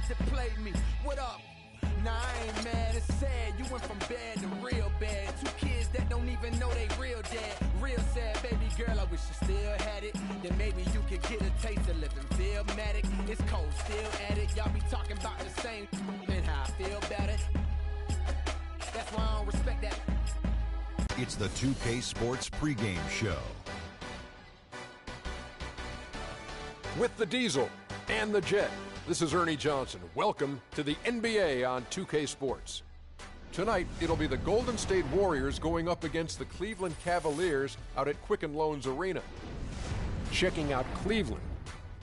that played me. What up? Nah, I ain't mad, it's sad. You went from bad to real bad. Two kids that don't even know they real dad. Real sad, baby girl, I wish you still had it. Then maybe you could get a taste of living Philmatic. It's cold, still at it. Y'all be talking about the same and how I feel about it. That's why I don't respect that. It's the 2K Sports pregame show. With the Diesel and the Jet, this is Ernie Johnson. Welcome to the NBA on 2K Sports. Tonight, it'll be the Golden State Warriors going up against the Cleveland Cavaliers out at Quicken Loans Arena. Checking out Cleveland,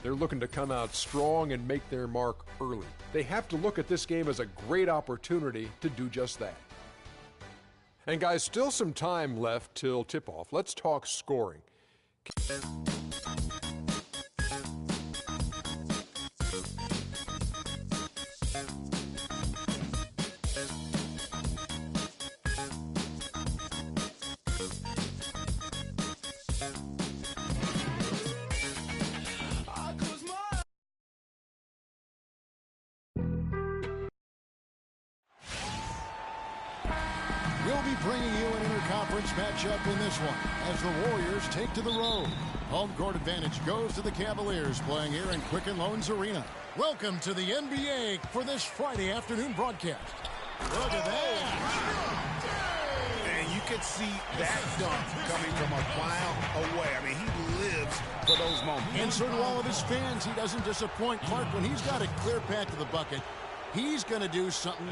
they're looking to come out strong and make their mark early. They have to look at this game as a great opportunity to do just that. And guys, still some time left till tip-off. Let's talk scoring. Bringing you an interconference matchup in this one as the Warriors take to the road. Home court advantage goes to the Cavaliers playing here in Quicken Loans Arena. Welcome to the NBA for this Friday afternoon broadcast. Look at that. And you could see that dunk coming from a mile away. I mean, he lives for those moments. And so do all of his fans. He doesn't disappoint. Clark, when he's got a clear path to the bucket, he's going to do something,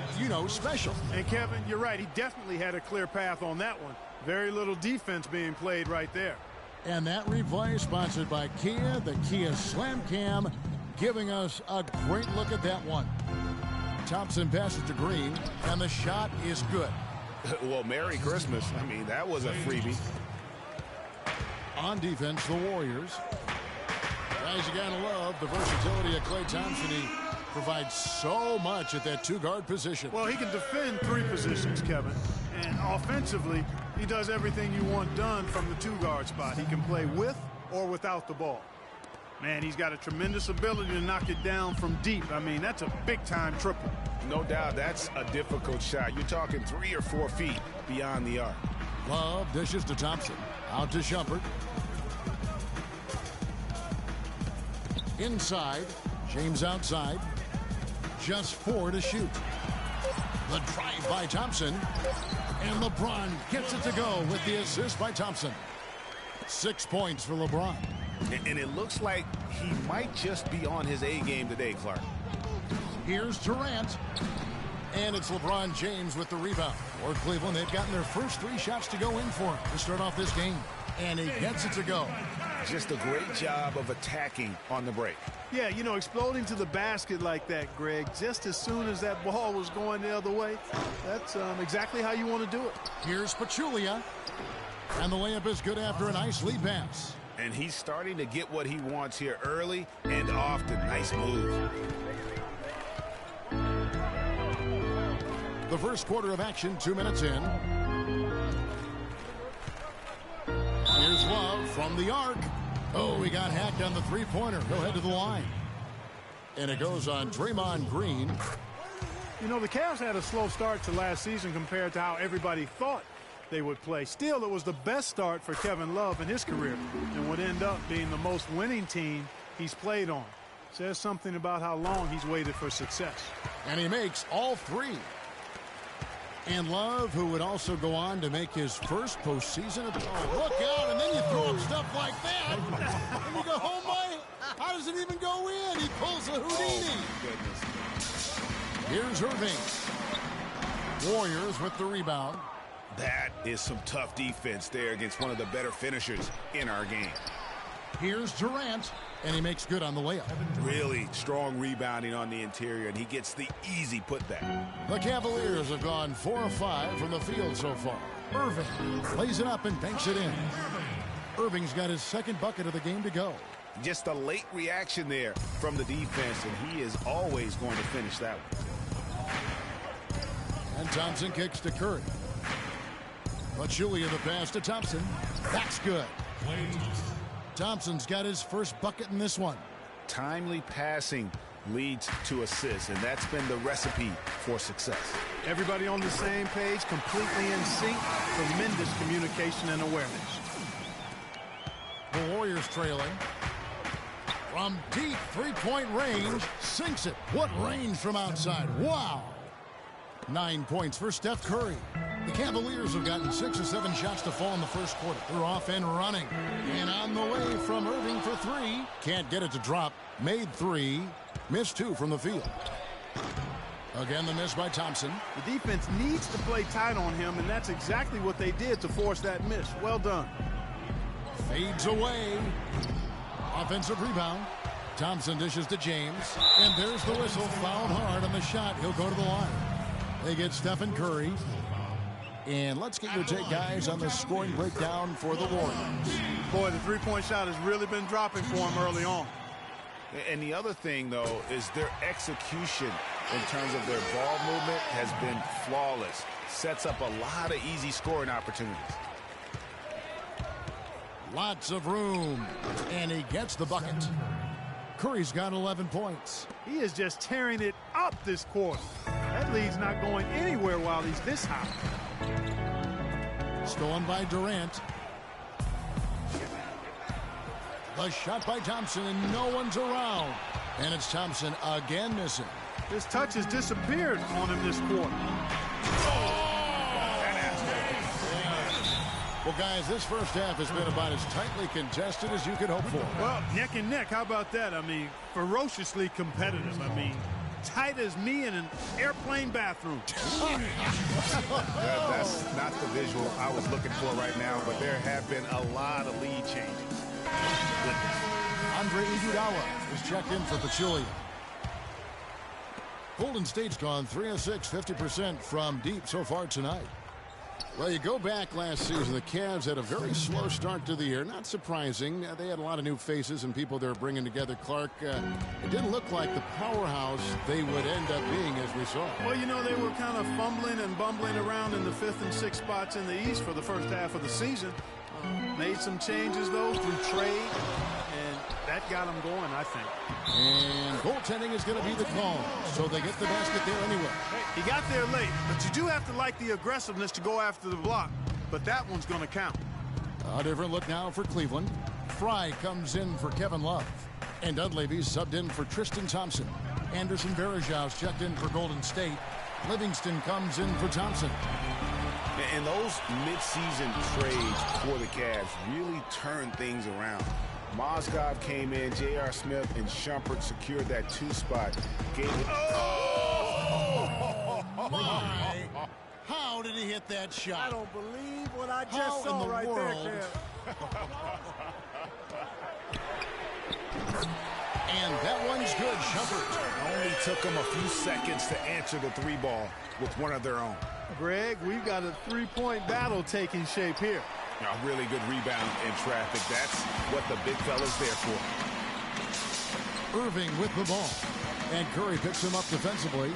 special. And, Kevin, you're right. He definitely had a clear path on that one. Very little defense being played right there. And that replay sponsored by Kia, the Kia Slam Cam, giving us a great look at that one. Thompson passes to Green, and the shot is good. Well, Merry Christmas. I mean, that was a freebie. On defense, the Warriors. Guys, you got to love the versatility of Klay Thompson. He provides so much at that two-guard position. Well, he can defend three positions, Kevin. And offensively, he does everything you want done from the two-guard spot. He can play with or without the ball. Man, he's got a tremendous ability to knock it down from deep. I mean, that's a big-time triple. No doubt that's a difficult shot. You're talking 3 or 4 feet beyond the arc. Love dishes to Thompson. Out to Shumpert. Inside. James outside. Just 4 to shoot. The drive by Thompson. And LeBron gets it to go with the assist by Thompson. 6 points for LeBron. And it looks like he might just be on his A game today, Clark. Here's Durant. And it's LeBron James with the rebound. For Cleveland, they've gotten their first 3 shots to go in for him to start off this game. And he gets it to go. Just a great job of attacking on the break. Yeah, exploding to the basket like that, Greg, just as soon as that ball was going the other way, that's exactly how you want to do it. Here's Pachulia. And the layup is good after a nice lead pass. And he's starting to get what he wants here early and often. Nice move. The first quarter of action, 2 minutes in. Here's Love from the arc. Oh, he got hacked on the three-pointer. He'll head to the line. And it goes on Draymond Green. The Cavs had a slow start to last season compared to how everybody thought they would play. Still, it was the best start for Kevin Love in his career and would end up being the most winning team he's played on. Says something about how long he's waited for success. And he makes all 3. And Love, who would also go on to make his first postseason. Oh, look out, and then you throw up stuff like that. And you go, oh my, how does it even go in? He pulls a Houdini. Oh, here's Irving. Warriors with the rebound. That is some tough defense there against one of the better finishers in our game. Here's Durant, and he makes good on the layup. Really strong rebounding on the interior, and he gets the easy putback. The Cavaliers have gone 4 of 5 from the field so far. Irving lays it up and banks it in. Irving's got his second bucket of the game to go. Just a late reaction there from the defense, and he is always going to finish that one. And Thompson kicks to Curry. Pachulia the pass to Thompson. That's good. Thompson's got his first bucket in this one. Timely passing leads to assists, and that's been the recipe for success. Everybody on the same page, completely in sync, tremendous communication and awareness. The Warriors trailing. From deep three-point range, sinks it. What range from outside? Wow. 9 points for Steph Curry. The Cavaliers have gotten 6 or 7 shots to fall in the first quarter. They're off and running. And on the way from Irving for 3. Can't get it to drop. Made 3. Missed 2 from the field. Again, the miss by Thompson. The defense needs to play tight on him, and that's exactly what they did to force that miss. Well done. Fades away. Offensive rebound. Thompson dishes to James. And there's the whistle. Fouled hard on the shot. He'll go to the line. They get Stephen Curry. And let's get your take, guys, on the scoring breakdown for the Warriors. Boy, the three-point shot has really been dropping for him early on. And the other thing, though, is their execution in terms of their ball movement has been flawless. Sets up a lot of easy scoring opportunities. Lots of room. And he gets the bucket. Curry's got 11 points. He is just tearing it up this quarter. That lead's not going anywhere while he's this high. Stolen by Durant. The shot by Thompson, and no one's around. And it's Thompson again missing. His touch has disappeared on him this quarter. Well, guys, this first half has been about as tightly contested as you could hope for. Well, neck and neck. How about that? I mean, ferociously competitive. I mean, tight as me in an airplane bathroom. That's not the visual I was looking for right now, but there have been a lot of lead changes. Andre Iguodala is checked in for Pachulia. Golden State's gone 3 of 6, 50% from deep so far tonight. Well, you go back last season, the Cavs had a very slow start to the year. Not surprising. They had a lot of new faces and people they're bringing together. Clark, it didn't look like the powerhouse they would end up being as we saw. Well, you know, they were kind of fumbling and bumbling around in the 5th and 6th spots in the East for the first half of the season. Made some changes, though, through trade, and that got them going, I think. And goaltending is going to be the call, so they get the basket there anyway. He got there late, but you do have to like the aggressiveness to go after the block, but that one's going to count. A different look now for Cleveland. Fry comes in for Kevin Love, and Dunleavy's subbed in for Tristan Thompson. Anderson Varejau's checked in for Golden State. Livingston comes in for Thompson. And those mid-season trades for the Cavs really turned things around. Mozgov came in, J.R. Smith and Shumpert secured that 2 spot. Gave it. Oh! My! How did he hit that shot? I don't believe what I just saw right there. And that one's good, Shumpert. Only took them a few seconds to answer the 3 ball with one of their own. Greg, we've got a 3-point battle taking shape here. A really good rebound in traffic. That's what the big fella's there for. Irving with the ball. And Curry picks him up defensively.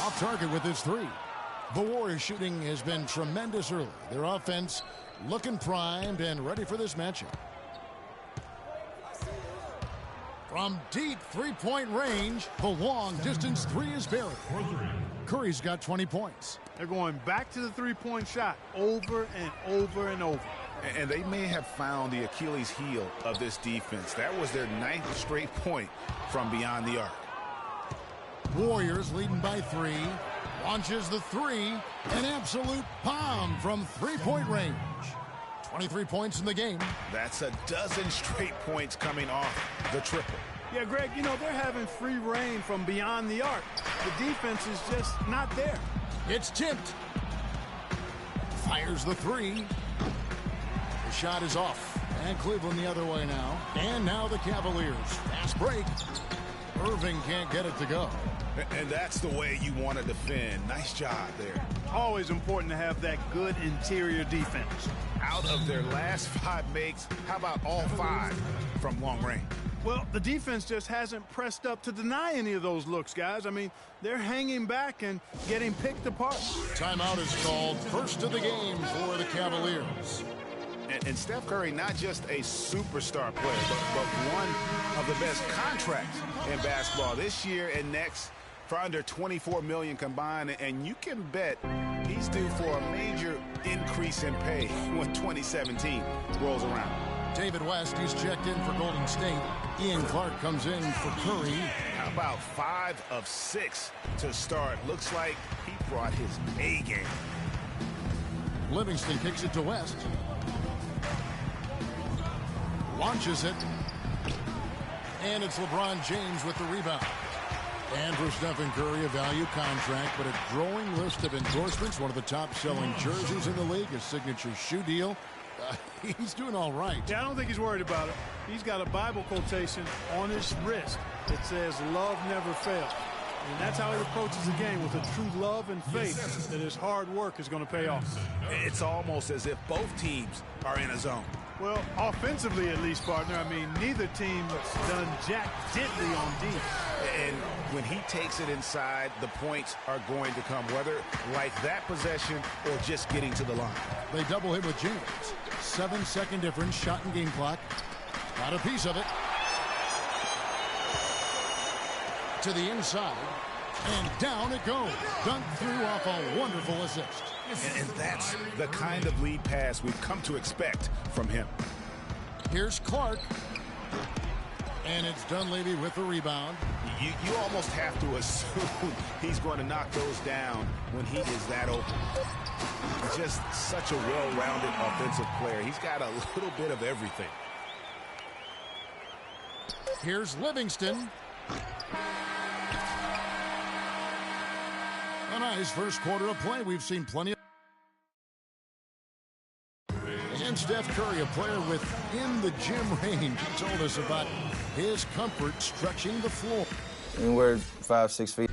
Off target with his 3. The Warriors shooting has been tremendous early. Their offense looking primed and ready for this matchup. From deep 3-point range, the long distance 3 is buried. Curry's got 20 points. They're going back to the 3-point shot over and over and over. And they may have found the Achilles heel of this defense. That was their 9th straight point from beyond the arc. Warriors leading by 3. Launches the 3. An absolute bomb from 3-point range. 23 points in the game. That's a dozen straight points coming off the triple. Yeah, Greg, you know, they're having free reign from beyond the arc. The defense is just not there. It's tipped. Fires the 3. The shot is off. And Cleveland the other way now. And now the Cavaliers. Fast break. Irving can't get it to go. And that's the way you want to defend. Nice job there. Always important to have that good interior defense. Out of their last 5 makes, how about all 5 from long range? Well, the defense just hasn't pressed up to deny any of those looks, guys. I mean, they're hanging back and getting picked apart. Timeout is called. First of the game for the Cavaliers. And Steph Curry, not just a superstar player, but one of the best contracts in basketball this year and next for under $24 million combined. And you can bet he's due for a major increase in pay when 2017 rolls around. David West, he's checked in for Golden State. Ian Clark comes in for Curry. How about 5 of 6 to start? Looks like he brought his A game. Livingston kicks it to West. Launches it. And it's LeBron James with the rebound. And for Stephen Curry, a value contract, but a growing list of endorsements. One of the top-selling jerseys in the league, a signature shoe deal. He's doing all right. Yeah, I don't think he's worried about it. He's got a Bible quotation on his wrist that says, "Love never fails." And that's how he approaches the game, with a true love and faith that his hard work is going to pay off. It's almost as if both teams are in a zone. Well, offensively at least, partner. I mean, neither team's done jack diddly on D. And when he takes it inside, the points are going to come, whether like that possession or just getting to the line. They double him with James. 7-second difference, shot and game clock. Got a piece of it. To the inside. And down it goes. Dunked through off a wonderful assist. And that's the kind of lead pass we've come to expect from him. Here's Clark. And it's Dunleavy with the rebound. You almost have to assume he's going to knock those down when he is that open. He's just such a well-rounded offensive player. He's got a little bit of everything. Here's Livingston. A nice first quarter of play. We've seen plenty of... And Steph Curry, a player within the gym range, he told us about his comfort stretching the floor. Anywhere 5-6 feet.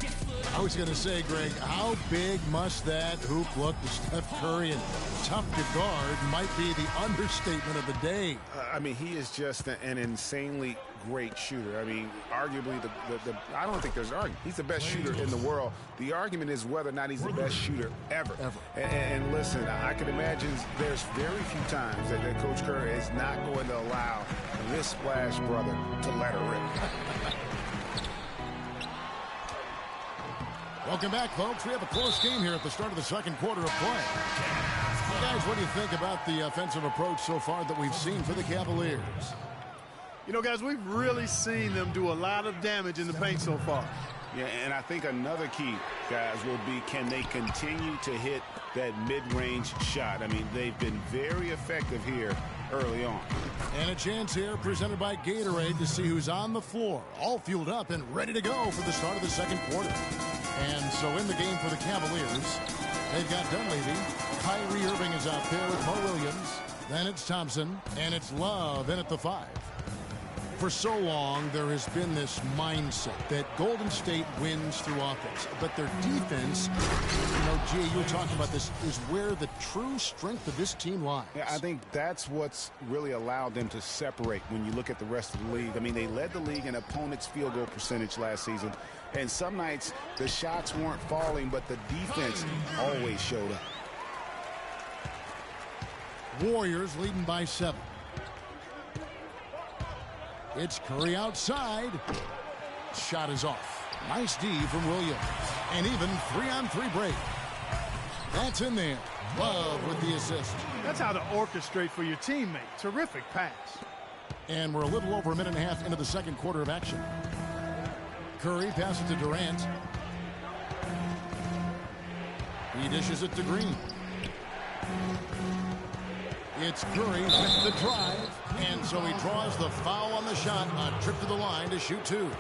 I was going to say, Greg, how big must that hoop look to Steph Curry, and tough to guard might be the understatement of the day. I mean, he is just an insanely great shooter. I mean, arguably, I don't think there's an argument. He's the best shooter in the world. The argument is whether or not he's the best shooter ever. And listen, I can imagine there's very few times that Coach Curry is not going to allow this splash brother to let her rip. Welcome back, folks. We have a close game here at the start of the second quarter of play. Guys, what do you think about the offensive approach so far that we've seen for the Cavaliers? You know, guys, we've really seen them do a lot of damage in the paint so far. Yeah, and I think another key, guys, will be, can they continue to hit that mid-range shot? I mean, they've been very effective here early on. And a chance here presented by Gatorade to see who's on the floor, all fueled up and ready to go for the start of the second quarter. And so in the game for the Cavaliers, they've got Dunleavy. Kyrie Irving is out there with Mo Williams. Then it's Thompson, and it's Love in at the 5. For so long, there has been this mindset that Golden State wins through offense, but their defense, you know, G, you were talking about this, is where the true strength of this team lies. Yeah, I think that's what's really allowed them to separate when you look at the rest of the league. I mean, they led the league in opponents' field goal percentage last season, and some nights the shots weren't falling, but the defense always showed up. Warriors leading by 7. It's Curry outside. Shot is off. Nice D from Williams. And even 3-on-3 break. That's in there. Love with the assist. That's how to orchestrate for your teammate. Terrific pass. And we're a little over a minute and a half into the second quarter of action. Curry passes to Durant. He dishes it to Green. It's Curry with the drive, and so he draws the foul on the shot, a trip to the line to shoot 2.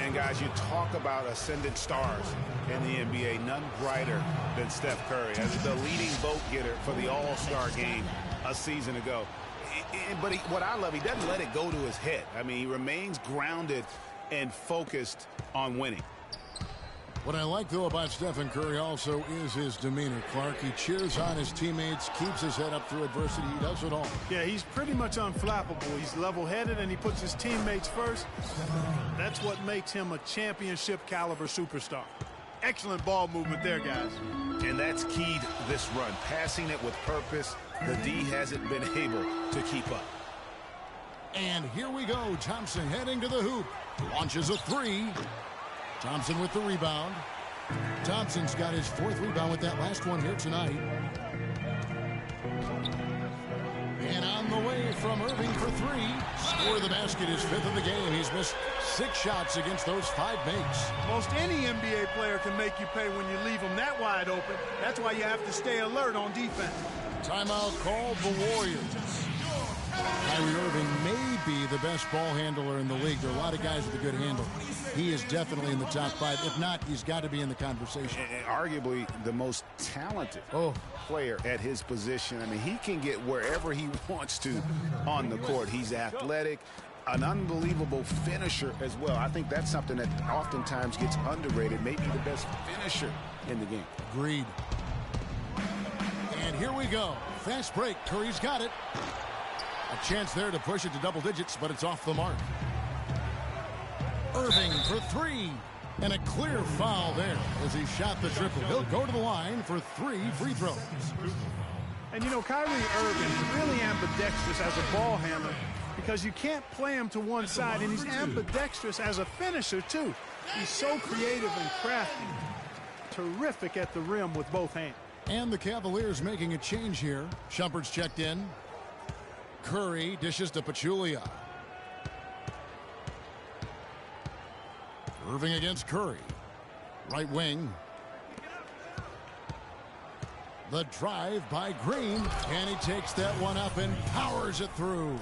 And guys, you talk about ascendant stars in the NBA, none brighter than Steph Curry as the leading vote getter for the All-Star game a season ago. But what I love, he doesn't let it go to his head. I mean, he remains grounded and focused on winning. What I like, though, about Stephen Curry also is his demeanor, Clark. He cheers on his teammates, keeps his head up through adversity. He does it all. Yeah, he's pretty much unflappable. He's level-headed, and he puts his teammates first. That's what makes him a championship-caliber superstar. Excellent ball movement there, guys. And that's keyed this run, passing it with purpose The D hasn't been able to keep up. And here we go. Thompson heading to the hoop. Launches a three. Thompson with the rebound. Thompson's got his 4th rebound with that last one here tonight. And on the way from Irving for 3. Score the basket, his 5th of the game. He's missed 6 shots against those 5 makes. Most any NBA player can make you pay when you leave them that wide open. That's why you have to stay alert on defense. Timeout called the Warriors. Kyrie Irving may be the best ball handler in the league. There are a lot of guys with a good handle. He is definitely in the top 5. If not, he's got to be in the conversation. And arguably the most talented player at his position. I mean, he can get wherever he wants to on the court. He's athletic, an unbelievable finisher as well. I think that's something that oftentimes gets underrated. Maybe the best finisher in the game. Agreed. And here we go. Fast break. Curry's got it. A chance there to push it to double digits, but it's off the mark. Irving for 3. And a clear foul there as he shot the triple. He'll go to the line for 3 free throws. And, you know, Kyrie Irving really ambidextrous as a ball handler because you can't play him to one side, and he's ambidextrous as a finisher, too. He's so creative and crafty. Terrific at the rim with both hands. And the Cavaliers making a change here. Shumpert's checked in. Curry dishes to Pachulia. Irving against Curry. Right wing. The drive by Green. And he takes that one up and powers it through.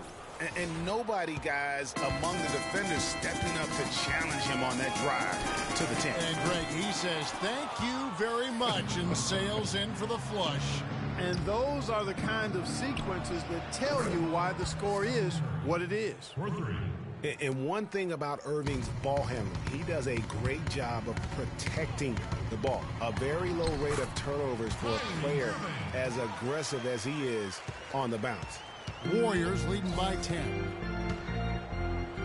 And nobody, guys, among the defenders stepping up to challenge him on that drive to the 10. And Greg, he says, thank you very much, and sails in for the flush. And those are the kind of sequences that tell you why the score is what it is. And one thing about Irving's ball handling, he does a great job of protecting the ball. A very low rate of turnovers for a player as aggressive as he is on the bounce. Warriors leading by 10.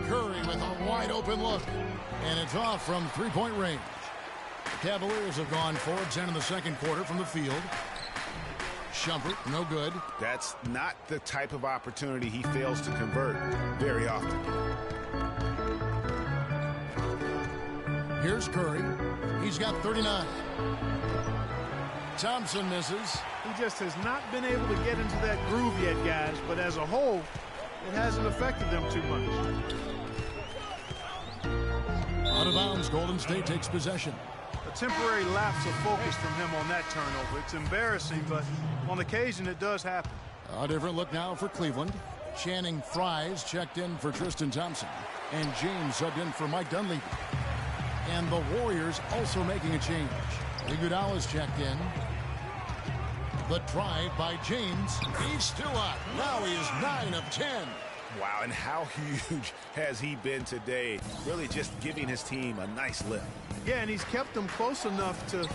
Curry with a wide open look. And it's off from 3-point range. The Cavaliers have gone 4-10 in the second quarter from the field. Shumpert, no good. That's not the type of opportunity he fails to convert very often. Here's Curry. He's got 39. Thompson misses. He just has not been able to get into that groove yet, guys. But as a whole, it hasn't affected them too much. Out of bounds, Golden State takes possession. A temporary lapse of focus from him on that turnover. It's embarrassing, but on occasion it does happen. A different look now for Cleveland. Channing Frye's checked in for Tristan Thompson. And James subbed in for Mike Dunleavy. And the Warriors also making a change. Iguodala's checked in. The drive by James. He's still out. Now he is 9 of 10. Wow, and how huge has he been today? Really just giving his team a nice lift. Yeah, and he's kept them close enough to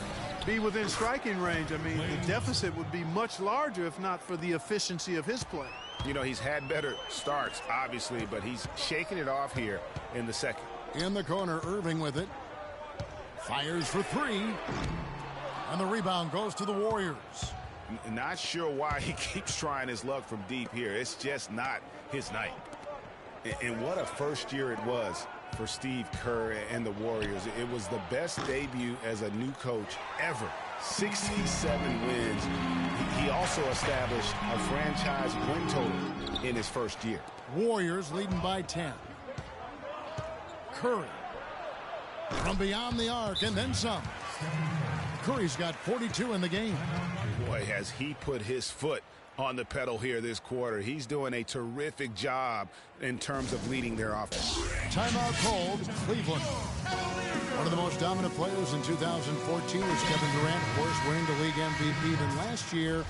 be within striking range. I mean, the deficit would be much larger if not for the efficiency of his play. You know, he's had better starts, obviously, but he's shaking it off here in the second. In the corner, Irving with it. Fires for 3. And the rebound goes to the Warriors. Not sure why he keeps trying his luck from deep here. It's just not his night. And what a first year it was for Steve Kerr and the Warriors. It was the best debut as a new coach ever. 67 wins. He also established a franchise win total in his first year. Warriors leading by 10. Curry from beyond the arc and then some. Curry's got 42 in the game. Boy, has he put his foot on the pedal here this quarter. He's doing a terrific job in terms of leading their offense. Timeout called Cleveland. One of the most dominant players in 2014 was Kevin Durant, of course, winning the league MVP. Then last year,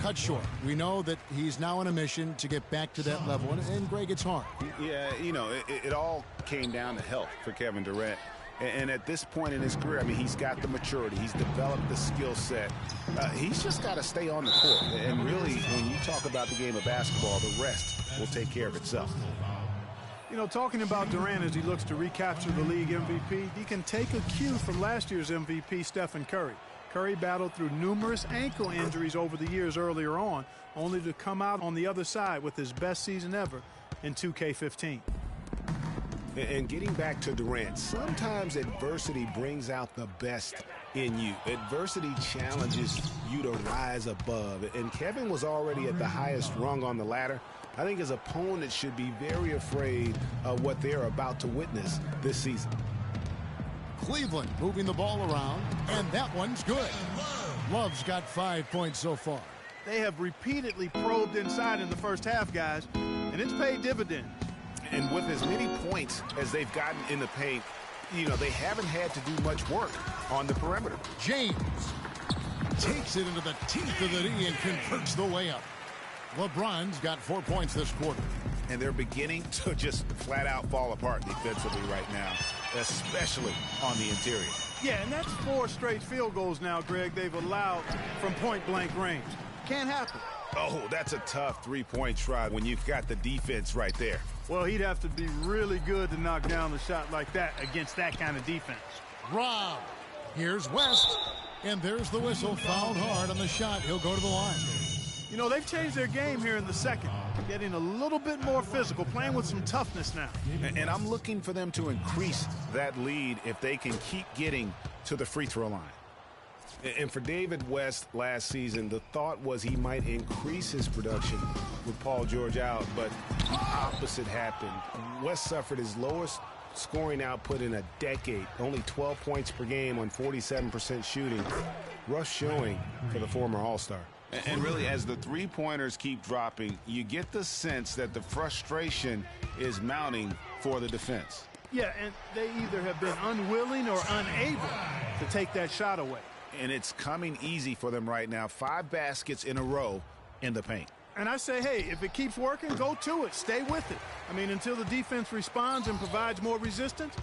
cut short. We know that he's now on a mission to get back to that level, and Greg, it's hard. Yeah, you know, it all came down to health for Kevin Durant. And at this point in his career, I mean, he's got the maturity. He's developed the skill set. He's just got to stay on the court. And really, when you talk about the game of basketball, the rest will take care of itself. You know, talking about Durant as he looks to recapture the league MVP, he can take a cue from last year's MVP, Stephen Curry. Curry battled through numerous ankle injuries over the years earlier on, only to come out on the other side with his best season ever in 2K15. And getting back to Durant, sometimes adversity brings out the best in you. Adversity challenges you to rise above. And Kevin was already at the highest rung on the ladder. I think his opponent should be very afraid of what they're about to witness this season. Cleveland moving the ball around, and that one's good. Love's got 5 points so far. They have repeatedly probed inside in the first half, guys, and it's paid dividends. And with as many points as they've gotten in the paint, you know, they haven't had to do much work on the perimeter. James takes it into the teeth of the knee and converts the layup. LeBron's got 4 points this quarter. And they're beginning to just flat out fall apart defensively right now, especially on the interior. Yeah, and that's 4 straight field goals now, Greg, they've allowed from point-blank range. Can't happen. Oh, that's a tough three-point try when you've got the defense right there. Well, he'd have to be really good to knock down a shot like that against that kind of defense. Rob. Here's West. And there's the whistle. Fouled hard on the shot. He'll go to the line. You know, they've changed their game here in the second, getting a little bit more physical, playing with some toughness now. And I'm looking for them to increase that lead if they can keep getting to the free throw line. And for David West last season, the thought was he might increase his production with Paul George out, but the opposite happened. West suffered his lowest scoring output in a decade, only 12 points per game on 47% shooting. Rough showing for the former All-Star. And really, as the three-pointers keep dropping, you get the sense that the frustration is mounting for the defense. Yeah, and they either have been unwilling or unable to take that shot away. And it's coming easy for them right now. 5 baskets in a row in the paint. And I say, hey, if it keeps working, go to it. Stay with it. I mean, until the defense responds and provides more resistance,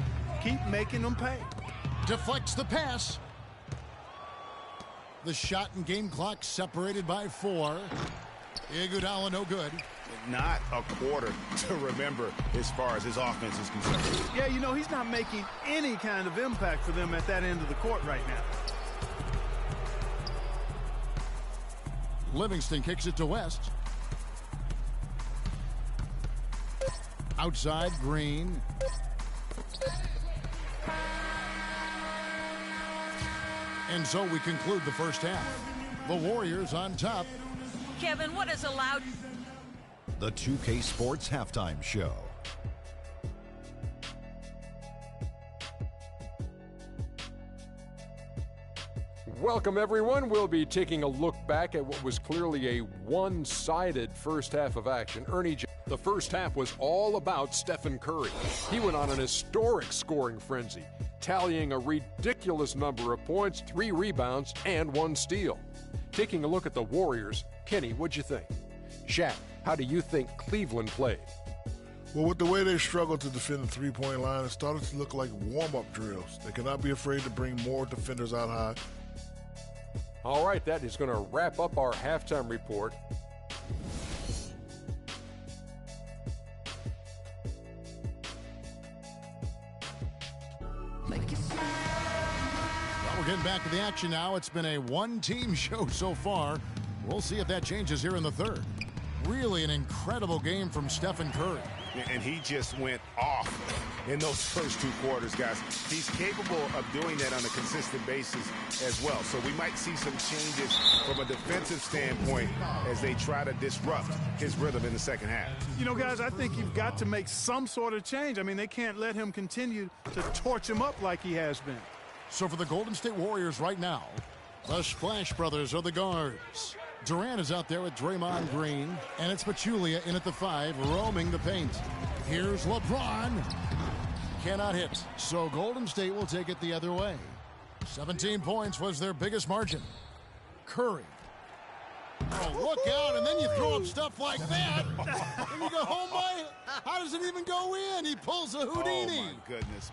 keep making them pay. Deflects the pass. The shot and game clock separated by 4. Iguodala no good. Not a quarter to remember as far as his offense is concerned. Yeah, you know, he's not making any kind of impact for them at that end of the court right now. Livingston kicks it to West. Outside, Green. And so we conclude the first half. The Warriors on top. Kevin, what has allowed... The 2K Sports Halftime Show. Welcome, everyone. We'll be taking a look back at what was clearly a one-sided first half of action. The first half was all about Stephen Curry. He went on an historic scoring frenzy, tallying a ridiculous number of points, 3 rebounds, and 1 steal. Taking a look at the Warriors, Kenny, what'd you think? Shaq, how do you think Cleveland played? Well, with the way they struggled to defend the three-point line, it started to look like warm-up drills. They cannot be afraid to bring more defenders out high. All right, that is going to wrap up our halftime report. Well, we're getting back to the action now. It's been a one-team show so far. We'll see if that changes here in the third. Really an incredible game from Stephen Curry. And he just went off in those first 2 quarters, guys. He's capable of doing that on a consistent basis as well. So we might see some changes from a defensive standpoint as they try to disrupt his rhythm in the second half. You know, guys, I think you've got to make some sort of change. I mean, they can't let him continue to torch him up like he has been. So for the Golden State Warriors right now, the Splash Brothers are the guards. Durant is out there with Draymond Green, and it's Pachulia in at the 5, roaming the paint. Here's LeBron. Cannot hit, so Golden State will take it the other way. 17 points was their biggest margin. Curry. Oh, look out, and then you throw up stuff like that. And you go, oh my, how does it even go in? He pulls a Houdini. Oh, my goodness.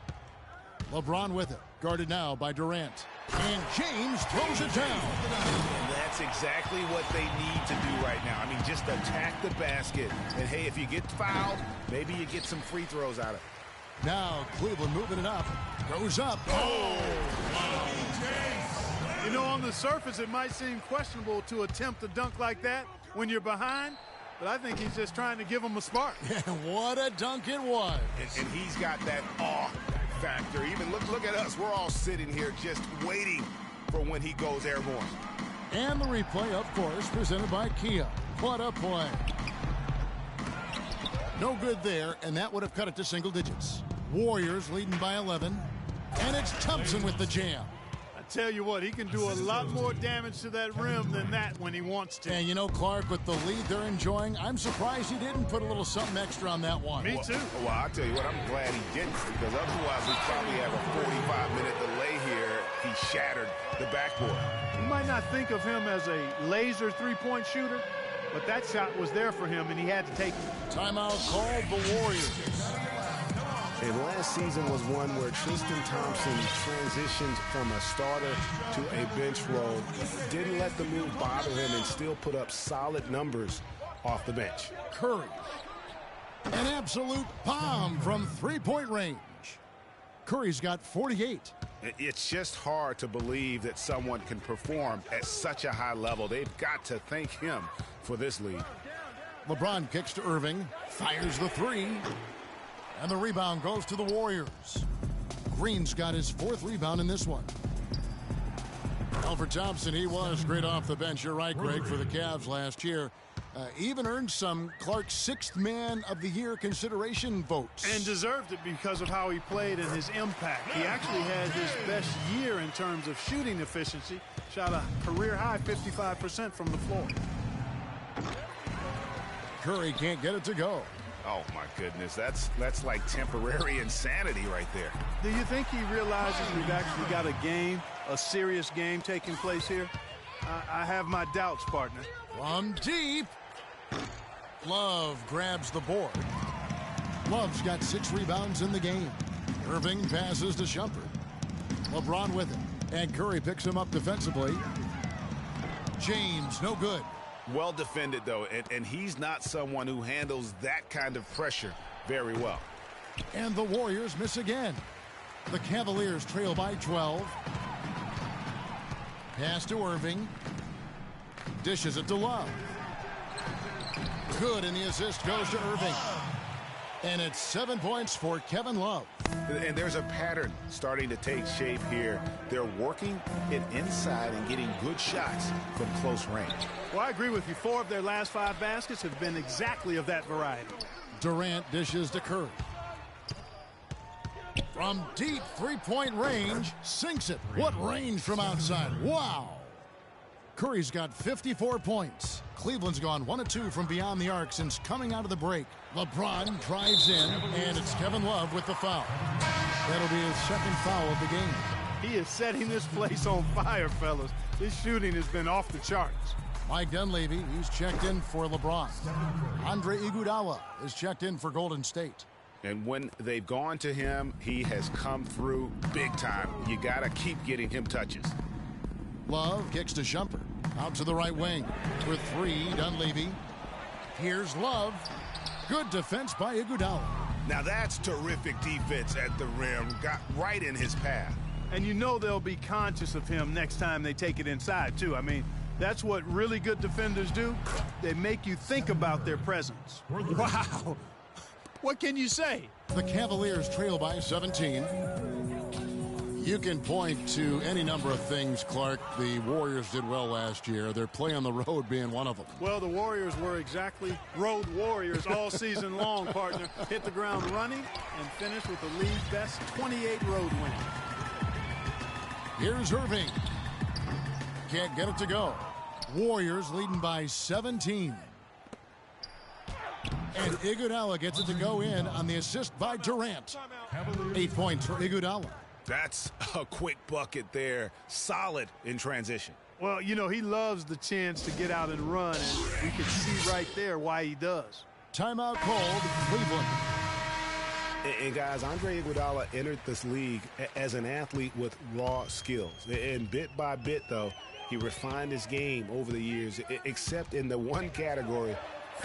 LeBron with it, guarded now by Durant. And James throws it down. And that's exactly what they need to do right now. I mean, just attack the basket. And, hey, if you get fouled, maybe you get some free throws out of it. Now Cleveland moving it up. Goes up. Oh! You know, on the surface, it might seem questionable to attempt a dunk like that when you're behind, but I think he's just trying to give him a spark. What a dunk it was. And he's got that awe factor. Even look at us. We're all sitting here just waiting for when he goes airborne. And the replay, of course, presented by Kia. What a play. No good there, and that would have cut it to single digits. Warriors leading by 11, and it's Thompson with the jam. I tell you what, he can do a lot more damage to that rim than that when he wants to. And you know, Clark, with the lead they're enjoying, I'm surprised he didn't put a little something extra on that one. Me too. Well, I'll tell you what, I'm glad he didn't, because otherwise we probably have a 45-minute delay here. He shattered the backboard. You might not think of him as a laser three-point shooter, but that shot was there for him, and he had to take it. Timeout called the Warriors. And last season was one where Tristan Thompson transitioned from a starter to a bench role, didn't let the move bother him, and still put up solid numbers off the bench. Curry. An absolute bomb from three-point range. Curry's got 48. It's just hard to believe that someone can perform at such a high level. They've got to thank him for this lead. LeBron kicks to Irving, fires the three, and the rebound goes to the Warriors. Green's got his fourth rebound in this one. Alfred Thompson, he was great off the bench. You're right, Greg, for the Cavs last year. Even earned some Clark's sixth man of the year consideration votes. And deserved it because of how he played and his impact. He actually had his best year in terms of shooting efficiency. Shot a career-high 55% from the floor. Curry can't get it to go. Oh, my goodness. That's like temporary insanity right there. Do you think he realizes we've actually got a game, a serious game taking place here? I have my doubts, partner. From deep. Love grabs the board. Love's got 6 rebounds in the game. Irving passes to Shumpert. LeBron with it. And Curry picks him up defensively. James, no good. Well defended, though, and he's not someone who handles that kind of pressure very well. And the Warriors miss again. The Cavaliers trail by 12. Pass to Irving. Dishes it to Love. Good, and the assist goes to Irving. And it's 7 points for Kevin Love. And there's a pattern starting to take shape here. They're working it inside and getting good shots from close range. Well, I agree with you. 4 of their last 5 baskets have been exactly of that variety. Durant dishes to Curry. From deep three-point range, sinks it. What range from outside? Wow. Curry's got 54 points. Cleveland's gone 1 of 2 from beyond the arc since coming out of the break. LeBron drives in, and it's Kevin Love with the foul. That'll be his second foul of the game. He is setting this place on fire, fellas. His shooting has been off the charts. Mike Dunleavy, he's checked in for LeBron. Andre Iguodala is checked in for Golden State. And when they've gone to him, he has come through big time. You got to keep getting him touches. Love kicks to Shumpert. Out to the right wing. For 3, Dunleavy. Here's Love. Good defense by Iguodala. Now that's terrific defense at the rim. Got right in his path. And you know they'll be conscious of him next time they take it inside, too. I mean, that's what really good defenders do. They make you think about their presence. Wow. What can you say? The Cavaliers trail by 17. You can point to any number of things, Clark. The Warriors did well last year. Their play on the road being one of them. Well, the Warriors were exactly road warriors all season long, partner. Hit the ground running and finished with the league's best 28 road wins. Here's Irving. Can't get it to go. Warriors leading by 17. And Iguodala gets it to go in on the assist by Durant. 8 points for Iguodala. That's a quick bucket there. Solid in transition. Well, you know, he loves the chance to get out and run, and we can see right there why he does. Timeout called, Cleveland. And guys, Andre Iguodala entered this league as an athlete with raw skills. And bit by bit, though, he refined his game over the years, except in the one category,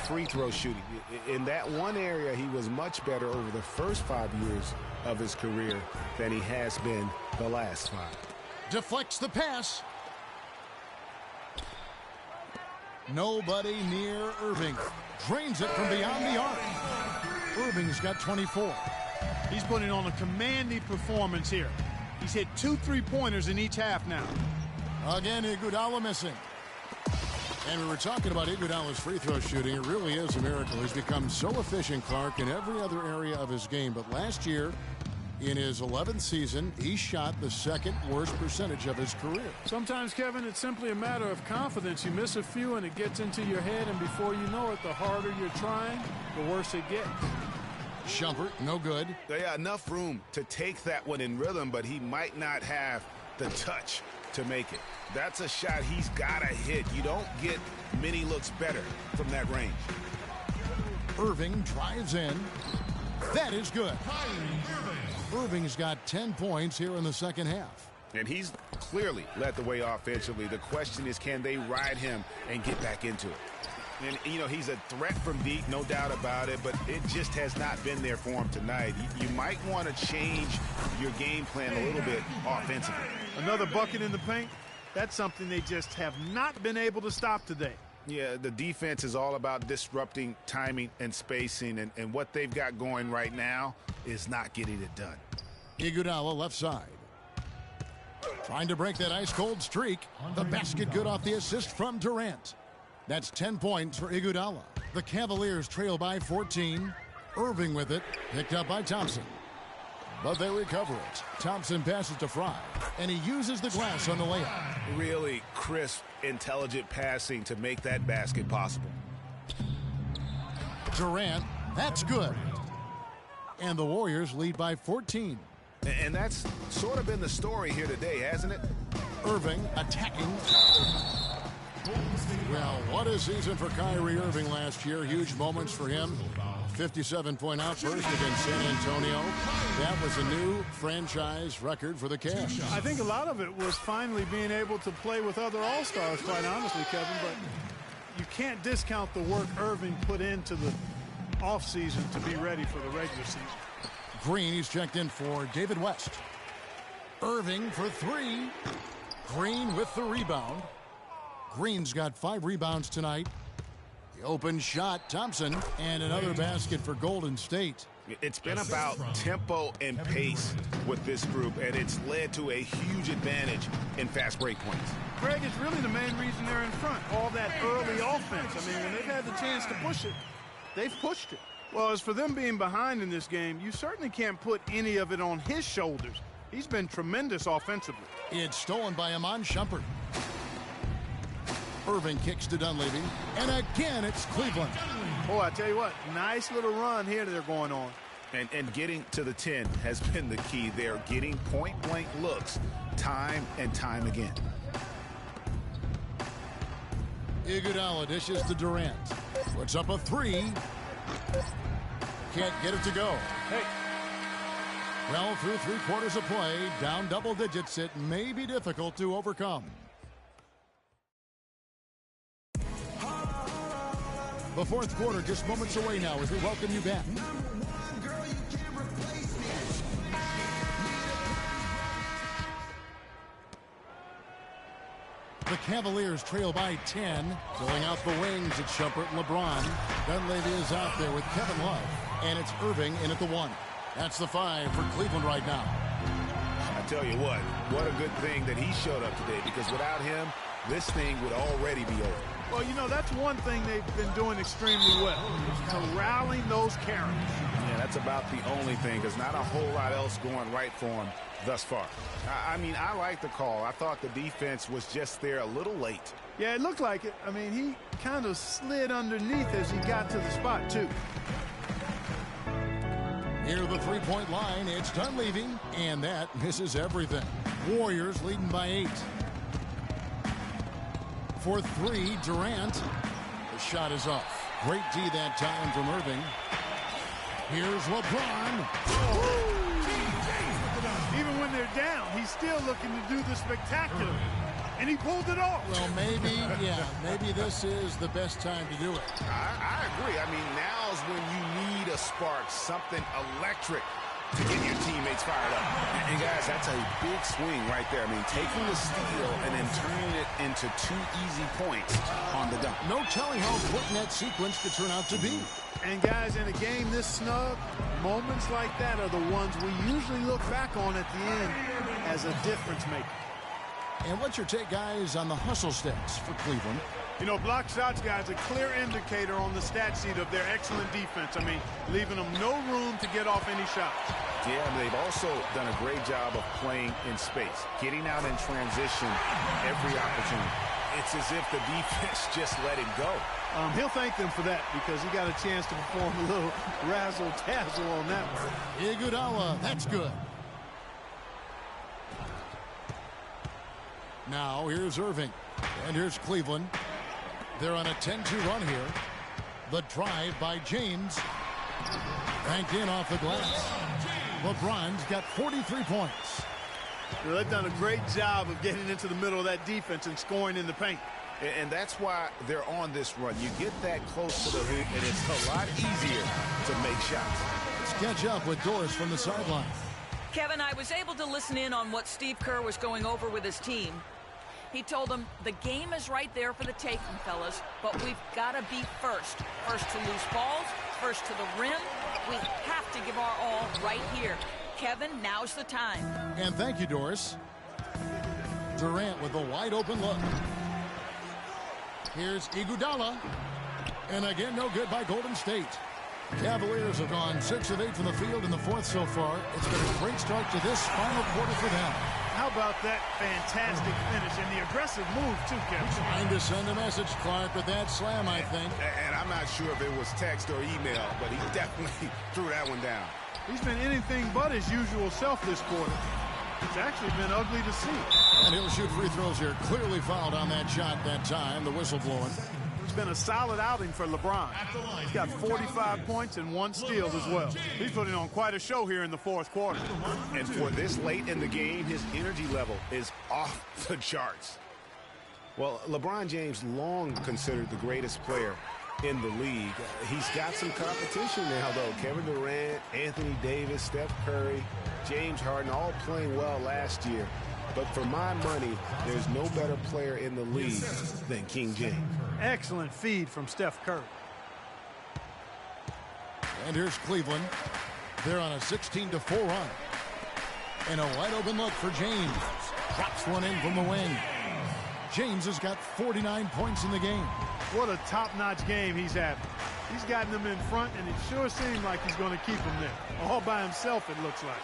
free throw shooting. In that one area, he was much better over the first 5 years of his career than he has been the last 5. Deflects the pass. Nobody near Irving. Drains it from beyond the arc. Irving's got 24. He's putting on a commanding performance here. He's hit 2 3-pointers in each half now. Again, Iguodala missing. And we were talking about Iguodala's free throw shooting. It really is a miracle. He's become so efficient, Clark, in every other area of his game. But last year, in his 11th season, he shot the second worst percentage of his career. Sometimes, Kevin, it's simply a matter of confidence. You miss a few and it gets into your head, and before you know it, the harder you're trying, the worse it gets. Shumpert, no good. Yeah, enough room to take that one in rhythm, but he might not have the touch to make it. That's a shot he's got to hit. You don't get many looks better from that range. Irving drives in. That is good. Irving's got 10 points here in the second half. And he's clearly led the way offensively. The question is, can they ride him and get back into it? And, you know, he's a threat from deep, no doubt about it, but it just has not been there for him tonight. You might want to change your game plan a little bit offensively. Another bucket in the paint? That's something they just have not been able to stop today. Yeah, the defense is all about disrupting timing and spacing, and what they've got going right now is not getting it done. Iguodala left side. Trying to break that ice-cold streak. The basket good off the assist from Durant. That's 10 points for Iguodala. The Cavaliers trail by 14. Irving with it, picked up by Thompson. But they recover it. Thompson passes to Fry, and he uses the glass on the layup. Really crisp, intelligent passing to make that basket possible. Durant, that's good. And the Warriors lead by 14. And that's sort of been the story here today, hasn't it? Irving attacking. Well, what a season for Kyrie Irving last year. Huge moments for him. 57-point outburst against San Antonio. That was a new franchise record for the Cavs. I think a lot of it was finally being able to play with other All-Stars, quite honestly, Kevin. But you can't discount the work Irving put into the offseason to be ready for the regular season. Green, he's checked in for David West. Irving for three. Green with the rebound. Green's got 5 rebounds tonight. The open shot, Thompson, and another basket for Golden State. It's been about tempo and pace with this group, and it's led to a huge advantage in fast break points. Greg, it's really the main reason they're in front. All that early offense. I mean, when they've had the chance to push it, they've pushed it. Well, as for them being behind in this game, you certainly can't put any of it on his shoulders. He's been tremendous offensively. It's stolen by Iman Shumpert. Irving kicks to Dunleavy, and again it's Cleveland. Boy, I tell you what, nice little run here they're going on. And getting to the 10 has been the key. They're getting point-blank looks time and time again. Iguodala dishes to Durant. Puts up a 3. Can't get it to go. Hey. Well, through 3 quarters of play, down double digits, it may be difficult to overcome. The fourth quarter just moments away now as we welcome you back. The Cavaliers trail by 10. Filling out the wings, it's Shumpert and LeBron. Dunleavy is out there with Kevin Love. And it's Irving in at the 1. That's the 5 for Cleveland right now. I tell you what a good thing that he showed up today, because without him, this thing would already be over. Well, you know, that's one thing they've been doing extremely well, corralling those carries. Yeah, that's about the only thing. There's not a whole lot else going right for him thus far. I mean, I like the call. I thought the defense was just there a little late. Yeah, it looked like it. I mean, he kind of slid underneath as he got to the spot, too. Near the three-point line, it's Dunleavy, and that misses everything. Warriors leading by 8. For 3, Durant. The shot is off. Great D that time from Irving. Here's LeBron. Even when they're down, he's still looking to do the spectacular. And he pulled it off. Well, maybe this is the best time to do it. I agree. I mean, now's when you need a spark, something electric to get your teammates fired up. And guys, that's a big swing right there. I mean, taking the steal and then turning it into 2 easy points on the dunk. No telling how important that sequence could turn out to be. And guys, in a game this snug, moments like that are the ones we usually look back on at the end as a difference maker. And what's your take, guys, on the hustle stats for Cleveland? You know, block shots, guys, a clear indicator on the stat sheet of their excellent defense. I mean, leaving them no room to get off any shots. Yeah, and they've also done a great job of playing in space, getting out in transition every opportunity. It's as if the defense just let him go. He'll thank them for that because he got a chance to perform a little razzle-tazzle on that one. Iguodala, that's good. Now here's Irving, and here's Cleveland. They're on a 10-2 run here. The drive by James. Banked in off the glass. LeBron's got 43 points. Well, they've done a great job of getting into the middle of that defense and scoring in the paint. And that's why they're on this run. You get that close to the hoop, and it's a lot easier to make shots. Let's catch up with Doris from the sideline. Kevin, I was able to listen in on what Steve Kerr was going over with his team. He told them the game is right there for the taking, fellas, but we've got to be first. First to loose balls, first to the rim. We have to give our all right here. Kevin, now's the time. And thank you, Doris. Durant with a wide open look. Here's Iguodala. And again, no good by Golden State. Cavaliers have gone 6 of 8 from the field in the fourth so far. It's been a great start to this final quarter for them. How about that fantastic finish and the aggressive move, too, Kevin? Trying to send a message, Clark, with that slam, I think. And I'm not sure if it was text or email, but he definitely threw that one down. He's been anything but his usual self this quarter. It's actually been ugly to see. And he'll shoot free throws here. Clearly fouled on that shot that time. The whistle blowing. It's been a solid outing for LeBron. He's got 45 points and 1 steal as well. He's putting on quite a show here in the fourth quarter. And for this late in the game, his energy level is off the charts. Well, LeBron James, long considered the greatest player in the league. He's got some competition now, though. Kevin Durant, Anthony Davis, Steph Curry, James Harden, all playing well last year. But for my money, there's no better player in the league than King James. Excellent feed from Steph Curry. And here's Cleveland. They're on a 16-4 run. And a wide open look for James. Drops one in from the wing. James has got 49 points in the game. What a top-notch game he's having. He's gotten them in front, and it sure seems like he's going to keep them there. All by himself, it looks like.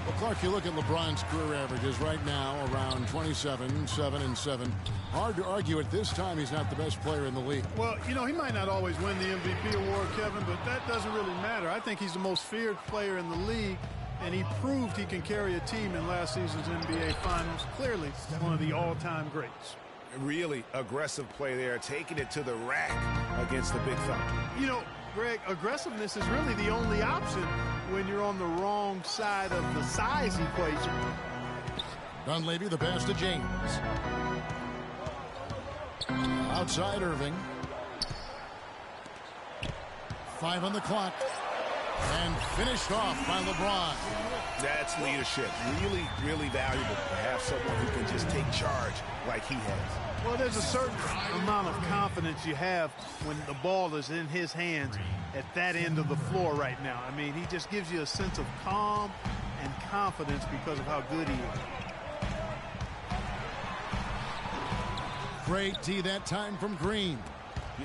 Well, Clark, you look at LeBron's career averages right now around 27, 7 and 7. Hard to argue at this time he's not the best player in the league. Well, you know, he might not always win the MVP award, Kevin, but that doesn't really matter. I think he's the most feared player in the league, and he proved he can carry a team in last season's NBA Finals. Clearly, one of the all-time greats. Really aggressive play there, taking it to the rack against the big fella. You know, Greg, aggressiveness is really the only option when you're on the wrong side of the size equation. Dunleavy, the pass to James. Outside Irving. 5 on the clock. And finished off by LeBron. That's leadership. Really, really valuable to have someone who can just take charge like he has. Well, there's a certain amount of confidence you have when the ball is in his hands at that end of the floor right now. I mean, he just gives you a sense of calm and confidence because of how good he is. Great D that time from Green.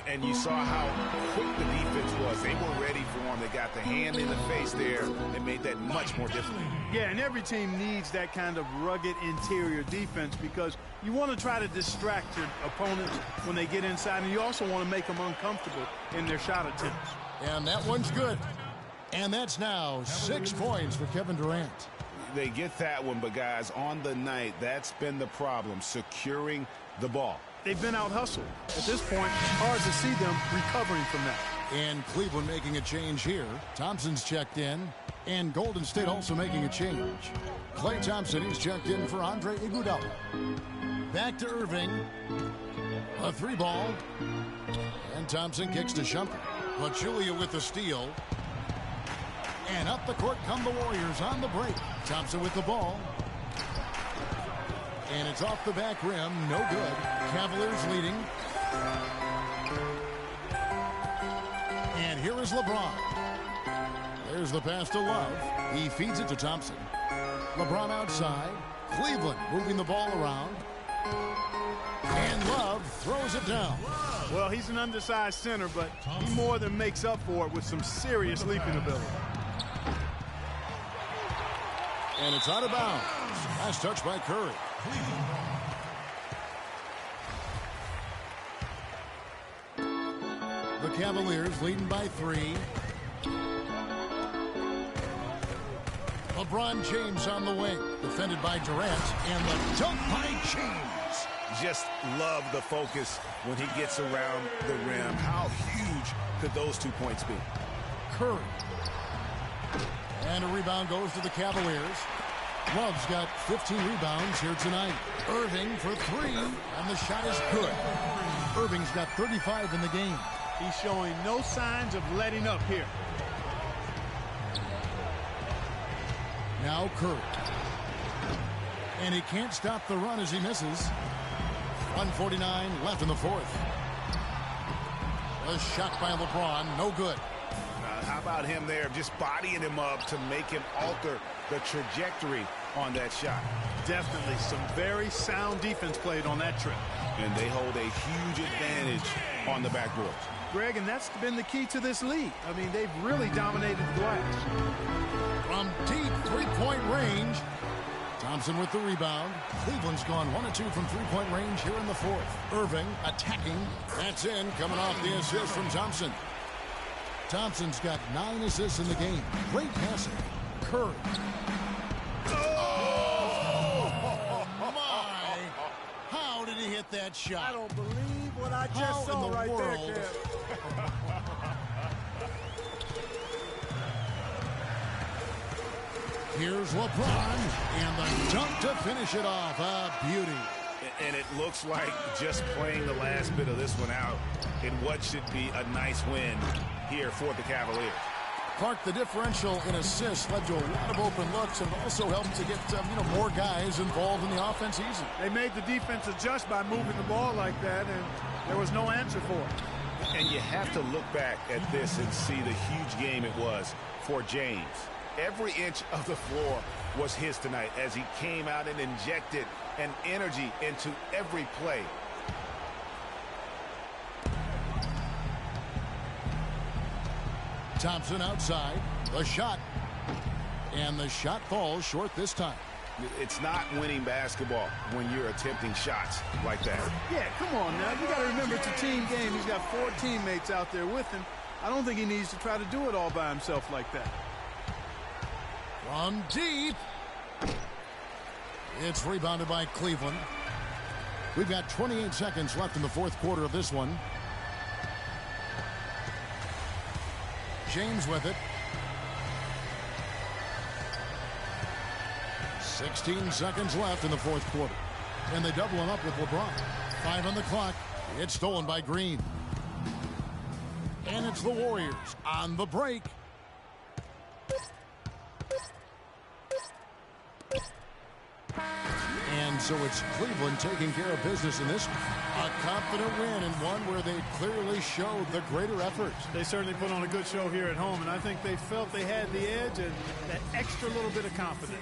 And you saw how quick the defense was. They were ready for him. They got the hand in the face there and made that much more difficult. Yeah, and every team needs that kind of rugged interior defense because you want to try to distract your opponents when they get inside, and you also want to make them uncomfortable in their shot attempts. And that one's good. And that's now 6 points for Kevin Durant. They get that one, but guys, on the night, that's been the problem, securing the ball. They've been out-hustled. At this point, it's hard to see them recovering from that. And Cleveland making a change here. Thompson's checked in. And Golden State also making a change. Klay Thompson is checked in for Andre Iguodala. Back to Irving. A 3-ball. And Thompson kicks to Shumpert. Pachulia with the steal. And up the court come the Warriors on the break. Thompson with the ball. And it's off the back rim. No good. Cavaliers leading. And here is LeBron. There's the pass to Love. He feeds it to Thompson. LeBron outside. Cleveland moving the ball around. And Love throws it down. Well, he's an undersized center, but he more than makes up for it with some serious leaping ability. And it's out of bounds. Last touch by Curry. The Cavaliers leading by 3. LeBron James on the wing, defended by Durant, and the dunk by James. Just love the focus when he gets around the rim. How huge could those 2 points be? Curry. And a rebound goes to the Cavaliers. Love's got 15 rebounds here tonight. Irving for 3, and the shot is good. Irving's got 35 in the game. He's showing no signs of letting up here. Now Curry. And he can't stop the run as he misses. 1:49 left in the fourth. A shot by LeBron, no good. How about him there, just bodying him up to make him alter the trajectory on that shot? Definitely some very sound defense played on that trip. And they hold a huge advantage on the backboard. Greg, and that's been the key to this league. I mean, they've really dominated the glass. From deep three-point range, Thompson with the rebound. Cleveland's gone 1 of 2 from three-point range here in the fourth. Irving attacking. That's in, coming off the assist from Thompson. Thompson's got 9 assists in the game. Great passing. Curry. Oh, my. How did he hit that shot? I don't believe what I just saw right there, Kev. Here's LeBron, and the dunk to finish it off. A beauty. And it looks like just playing the last bit of this one out in what should be a nice win here for the Cavaliers. Clark, the differential in assists led to a lot of open looks and also helped to get more guys involved in the offense easy. They made the defense adjust by moving the ball like that, and there was no answer for it. And you have to look back at this and see the huge game it was for James. Every inch of the floor was his tonight as he came out and injected an energy into every play. Thompson outside. The shot. And the shot falls short this time. It's not winning basketball when you're attempting shots like that. Yeah, come on now. You got to remember it's a team game. He's got 4 teammates out there with him. I don't think he needs to try to do it all by himself like that. From deep. It's rebounded by Cleveland. We've got 28 seconds left in the fourth quarter of this one. James with it. 16 seconds left in the fourth quarter. And they double him up with LeBron. 5 on the clock. It's stolen by Green. And it's the Warriors on the break. And so it's Cleveland taking care of business in this one. A confident win and one where they clearly showed the greater effort. They certainly put on a good show here at home, and I think they felt they had the edge and that extra little bit of confidence.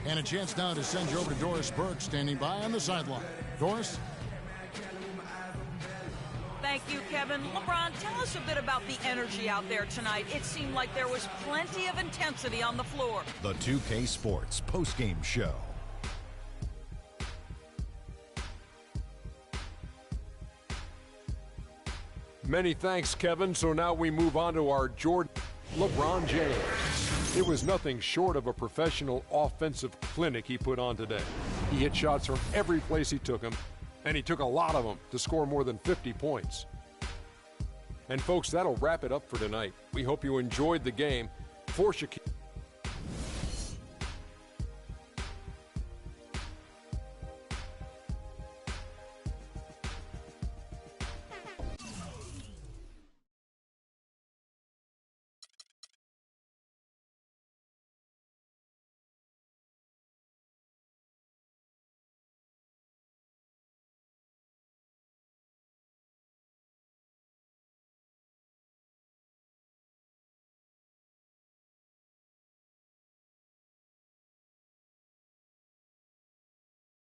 And a chance now to send you over to Doris Burke, standing by on the sideline. Doris? Thank you, Kevin. LeBron, tell us a bit about the energy out there tonight. It seemed like there was plenty of intensity on the floor. The 2K Sports postgame show. Many thanks, Kevin. So now we move on to our Jordan. LeBron James. It was nothing short of a professional offensive clinic he put on today. He hit shots from every place he took them, and he took a lot of them to score more than 50 points. And folks, that'll wrap it up for tonight. We hope you enjoyed the game. For Shaquille.